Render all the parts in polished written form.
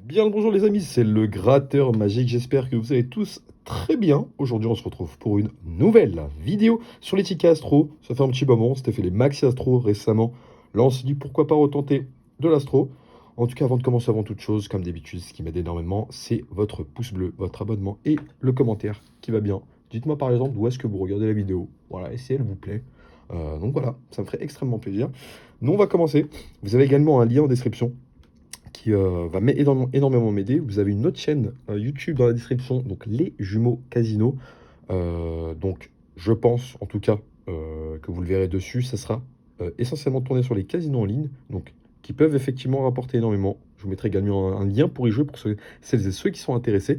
Bien le bonjour les amis, c'est le gratteur magique, j'espère que vous allez tous très bien. Aujourd'hui on se retrouve pour une nouvelle vidéo sur les tickets Astro. Ça fait un petit moment, on s'était fait les Maxi Astro récemment. Là on s'est dit pourquoi pas retenter de l'Astro. En tout cas avant de commencer, avant toute chose, comme d'habitude, ce qui m'aide énormément, c'est votre pouce bleu, votre abonnement et le commentaire qui va bien. Dites-moi par exemple d'où est-ce que vous regardez la vidéo. Voilà, et si elle vous plaît. Donc voilà, ça me ferait extrêmement plaisir. Nous on va commencer. Vous avez également un lien en description qui va énormément m'aider. Vous avez une autre chaîne YouTube dans la description, donc les jumeaux Casino. Donc je pense en tout cas que vous le verrez dessus, ça sera essentiellement tourné sur les casinos en ligne, donc qui peuvent effectivement rapporter énormément. Je vous mettrai également un lien pour y jouer pour celles et ceux qui sont intéressés.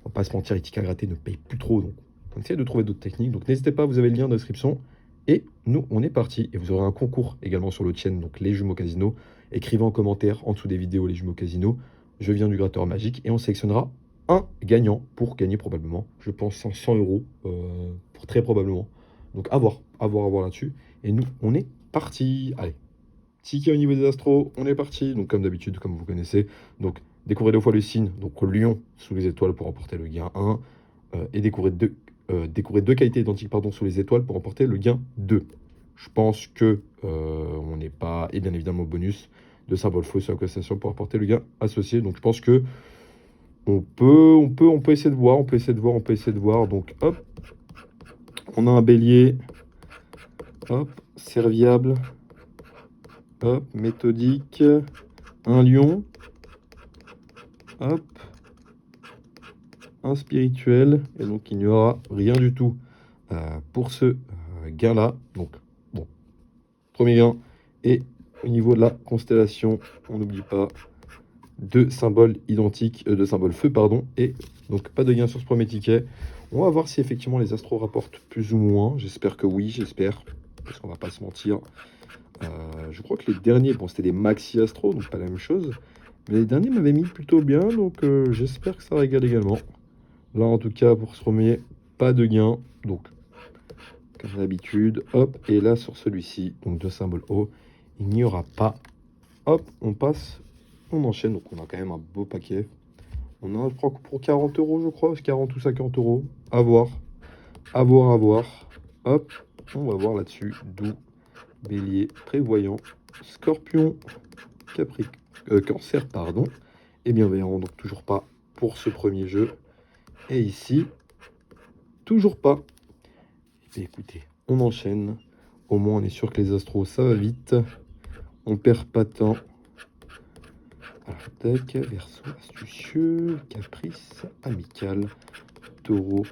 On va pas se mentir, les tickets à gratter ne payent plus trop, donc on essaie de trouver d'autres techniques. Donc n'hésitez pas, vous avez le lien dans la description. Et nous, on est parti. Et vous aurez un concours également sur l'autre chaîne, donc les jumeaux Casino. Écrivez en commentaire en dessous des vidéos les jumeaux Casino. Je viens du gratteur magique et on sélectionnera un gagnant pour gagner probablement, je pense, 100 euros pour très probablement. Donc à voir là-dessus. Et nous, on est parti. Allez, ticket au niveau des astros, on est parti. Donc comme d'habitude, comme vous connaissez, donc découvrez deux fois le signe, donc lion sous les étoiles pour remporter le gain 1. Et découvrez deux qualités identiques pardon, sous les étoiles pour remporter le gain 2. Je pense que on n'est pas, et bien évidemment bonus de symbole faux sur la constellation pour apporter le gain associé. Donc je pense que on peut essayer de voir, on peut essayer de voir. Donc hop, on a un bélier, hop, serviable, hop, méthodique, un lion, hop, un spirituel, et donc il n'y aura rien du tout pour ce gain-là. Donc bon, premier gain, et au niveau de la constellation, on n'oublie pas deux symboles identiques, de symboles feu, pardon, et donc pas de gain sur ce premier ticket. On va voir si effectivement les astros rapportent plus ou moins. J'espère que oui, j'espère, parce qu'on va pas se mentir. Je crois que les derniers, bon, c'était des maxi astros, donc pas la même chose. Mais les derniers m'avaient mis plutôt bien, donc j'espère que ça régale également. Là, en tout cas, pour ce premier, pas de gain. Donc, comme d'habitude, hop, et là, sur celui-ci, donc deux symboles haut, il n'y aura pas. Hop, on passe, on enchaîne. Donc, on a quand même un beau paquet. On a, je crois, pour 40 euros, je crois, 40 ou 50 euros. À voir, à voir, à voir. Hop, on va voir là-dessus. Doux, bélier, prévoyant, scorpion, cancer, pardon, et bienveillant. Donc, toujours pas pour ce premier jeu. Et ici, toujours pas. Et écoutez, on enchaîne. Au moins, on est sûr que les astros, ça va vite. On perd pas de temps. Alors, tac, Verseau, astucieux, caprice, amical, taureau,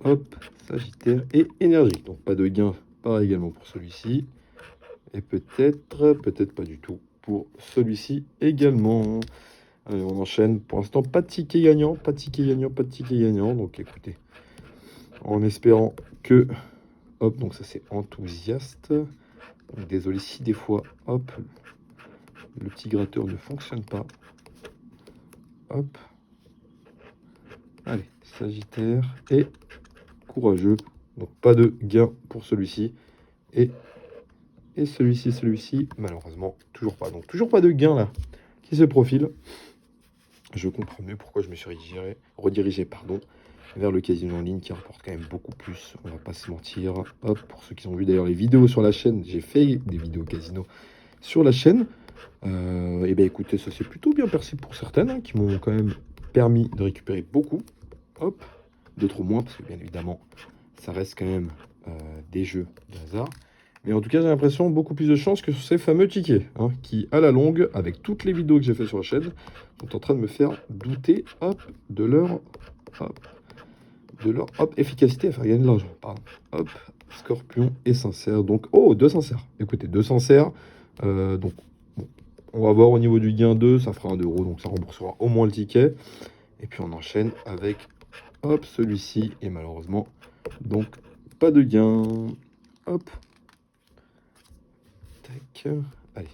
hop, sagittaire et énergique. Donc, pas de gain, pareil également pour celui-ci. Et peut-être pas du tout pour celui-ci également. Allez, on enchaîne. Pour l'instant, pas de ticket gagnant, pas de ticket gagnant, pas de ticket gagnant. Donc, écoutez, en espérant que... Hop, donc ça c'est enthousiaste. Donc, désolé si des fois, hop, le petit gratteur ne fonctionne pas. Hop. Allez, Sagittaire et courageux. Donc pas de gain pour celui-ci. Et celui-ci, malheureusement, toujours pas. Donc toujours pas de gain là qui se profile. Je comprends mieux pourquoi je me suis redirigé vers le casino en ligne qui rapporte quand même beaucoup plus. On va pas se mentir. Hop, pour ceux qui ont vu d'ailleurs les vidéos sur la chaîne, j'ai fait des vidéos casino sur la chaîne. Et bien écoutez, ça s'est plutôt bien perçu pour certaines, hein, qui m'ont quand même permis de récupérer beaucoup. Hop, d'autres moins, parce que bien évidemment, ça reste quand même des jeux de hasard. Mais en tout cas, j'ai l'impression beaucoup plus de chance que sur ces fameux tickets, hein, qui, à la longue, avec toutes les vidéos que j'ai fait sur la chaîne, sont en train de me faire douter, hop, de leur efficacité à faire gagner de l'argent. Pardon. Hop, Scorpion et Sincère. Donc, oh, deux Sincères. Écoutez, deux Sincères. Donc, bon, on va voir au niveau du gain 2, ça fera 1 euro, donc ça remboursera au moins le ticket. Et puis on enchaîne avec, hop, celui-ci. Et malheureusement, donc, pas de gain. Hop. Tac. Allez.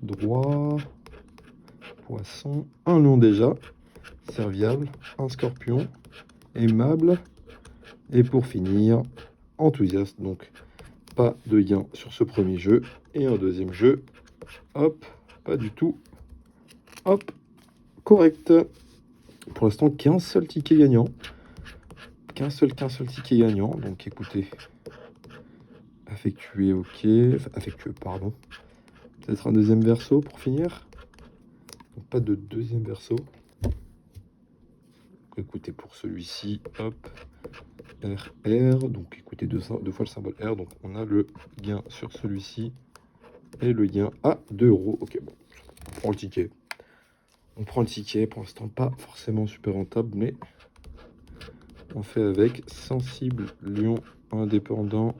Droit. Poisson. Un lion déjà. Serviable. Un scorpion. Aimable. Et pour finir, enthousiaste. Donc, pas de gain sur ce premier jeu. Et un deuxième jeu. Hop. Pas du tout. Hop, correct. Pour l'instant, qu'un seul ticket gagnant. Qu'un seul ticket gagnant. Donc écoutez, affectué, ok. Enfin, affectueux, pardon. Peut-être un deuxième verso pour finir. Donc, pas de deuxième verso. Écoutez, pour celui-ci, hop, RR. Donc écoutez, deux fois le symbole R. Donc on a le gain sur celui-ci. Et le gain à 2 €. Ok, bon, on prend le ticket. On prend le ticket, pour l'instant pas forcément super rentable, mais on fait avec. Sensible, Lion, indépendant,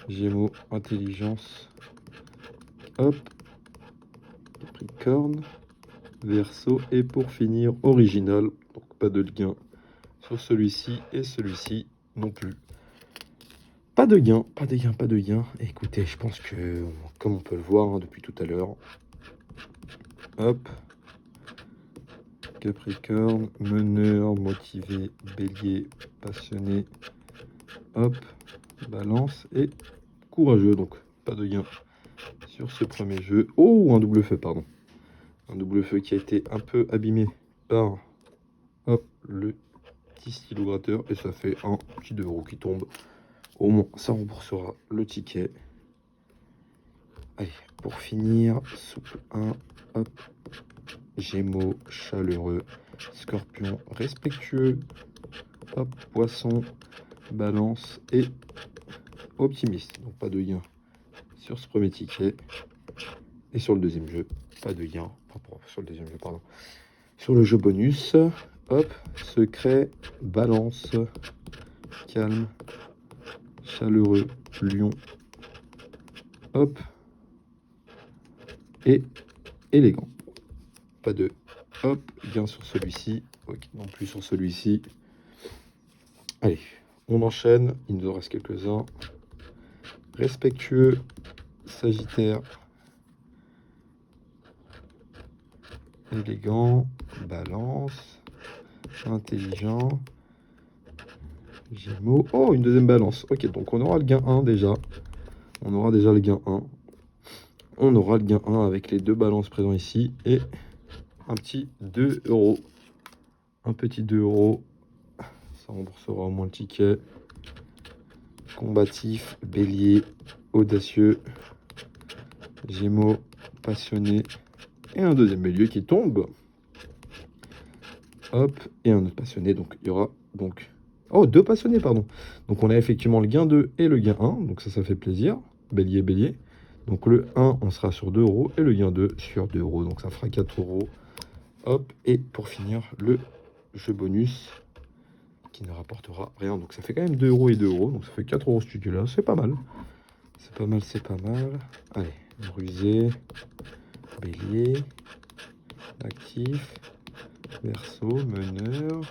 Gémeaux, intelligence, hop, Capricorne, Verseau, et pour finir, original, donc pas de gain sur celui-ci et celui-ci non plus. Pas de gain, pas de gain, pas de gain. Écoutez, je pense que, comme on peut le voir depuis tout à l'heure, hop, Capricorne, meneur, motivé, bélier, passionné, hop, balance et courageux. Donc pas de gain sur ce premier jeu. Oh, un double feu, pardon. Un double feu qui a été un peu abîmé par, hop, le petit stylo gratteur. Et ça fait un petit 2 € qui tombe. Au moins, ça remboursera le ticket. Allez, pour finir, souple 1, hop, Gémeaux, chaleureux, Scorpion, respectueux, hop, Poisson, balance et optimiste. Donc pas de gain sur ce premier ticket. Et sur le deuxième jeu, pas de gain. Sur le deuxième jeu, pardon. Sur le jeu bonus, hop, secret, balance, calme, chaleureux, lion, hop, et élégant. Pas de, hop, gain sur celui-ci. Ok, non plus sur celui-ci. Allez, on enchaîne. Il nous en reste quelques-uns. Respectueux, Sagittaire, élégant, balance, intelligent, Gémeaux. Oh, une deuxième balance. Ok, donc on aura le gain 1 déjà. On aura déjà le gain 1. On aura le gain 1 avec les deux balances présents ici. Et un petit 2 €. Un petit 2 €. Ça remboursera au moins le ticket. Combatif, bélier, audacieux, Gémeaux, passionné. Et un deuxième bélier qui tombe. Hop, et un autre passionné. Donc il y aura donc... Oh, deux passionnés, pardon. Donc on a effectivement le gain 2 et le gain 1. Donc ça fait plaisir. Bélier, bélier. Donc le 1, on sera sur 2 € et le gain 2 sur 2 €. Donc ça fera 4 €. Hop, et pour finir, le jeu bonus qui ne rapportera rien. Donc ça fait quand même 2 € et 2 €. Donc ça fait 4 € ce ticket-là. C'est pas mal. C'est pas mal, c'est pas mal. Allez, rusé, bélier, actif, verseau, meneur,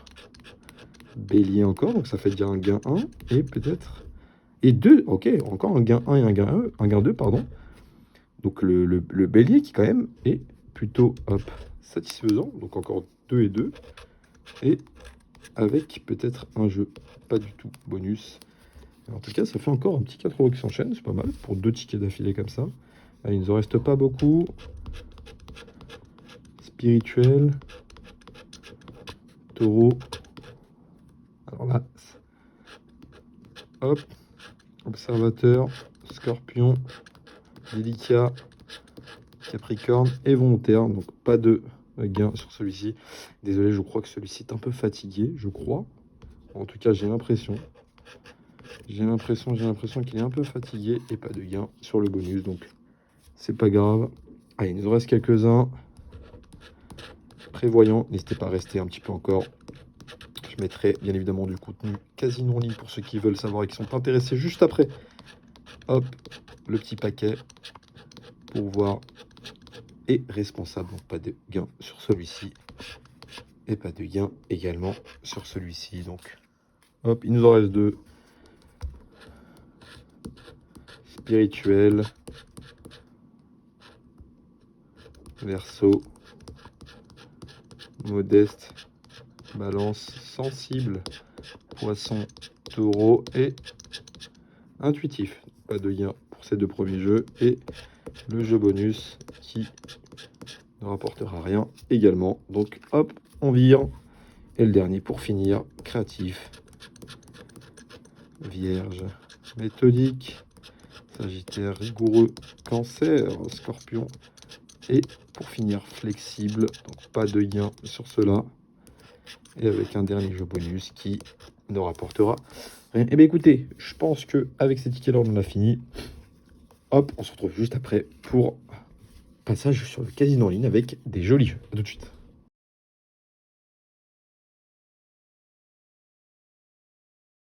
bélier encore. Donc ça fait déjà un gain 1 et peut-être... Et 2, ok, encore un gain 1 et un gain 2, pardon. Donc le bélier qui quand même est plutôt, hop, satisfaisant. Donc encore 2 et 2. Et avec peut-être un jeu pas du tout bonus. En tout cas, ça fait encore un petit 4 € qui s'enchaîne. C'est pas mal pour 2 tickets d'affilée comme ça. Allez, il ne nous en reste pas beaucoup. Spirituel. Taureau. Alors là, hop. Observateur. Scorpion. Délicat. Capricorne et volontaire. Donc pas de gain sur celui-ci. Désolé, je crois que celui-ci est un peu fatigué, je crois. En tout cas, j'ai l'impression. J'ai l'impression qu'il est un peu fatigué et pas de gain sur le bonus. Donc c'est pas grave. Allez, il nous en reste quelques-uns. Prévoyant, n'hésitez pas à rester un petit peu encore. Je mettrai bien évidemment du contenu quasi non ligne pour ceux qui veulent savoir et qui sont intéressés juste après. Hop, le petit paquet pour voir. Et responsable, donc pas de gain sur celui-ci. Et pas de gain également sur celui-ci. Donc hop, il nous en reste 2. Spirituel. Verseau. Modeste. Balance. Sensible. Poisson. Taureau. Et intuitif. Pas de gain pour ces deux premiers jeux. Et le jeu bonus qui ne rapportera rien également. Donc hop, on vire. Et le dernier pour finir, créatif, Vierge, méthodique, Sagittaire, rigoureux, Cancer, Scorpion. Et pour finir, flexible, donc pas de gain sur cela. Et avec un dernier jeu bonus qui ne rapportera rien. Et bien écoutez, je pense qu'avec ces tickets-là, on en a fini. Hop, on se retrouve juste après pour passage sur le casino en ligne avec des jolis jeux. A tout de suite.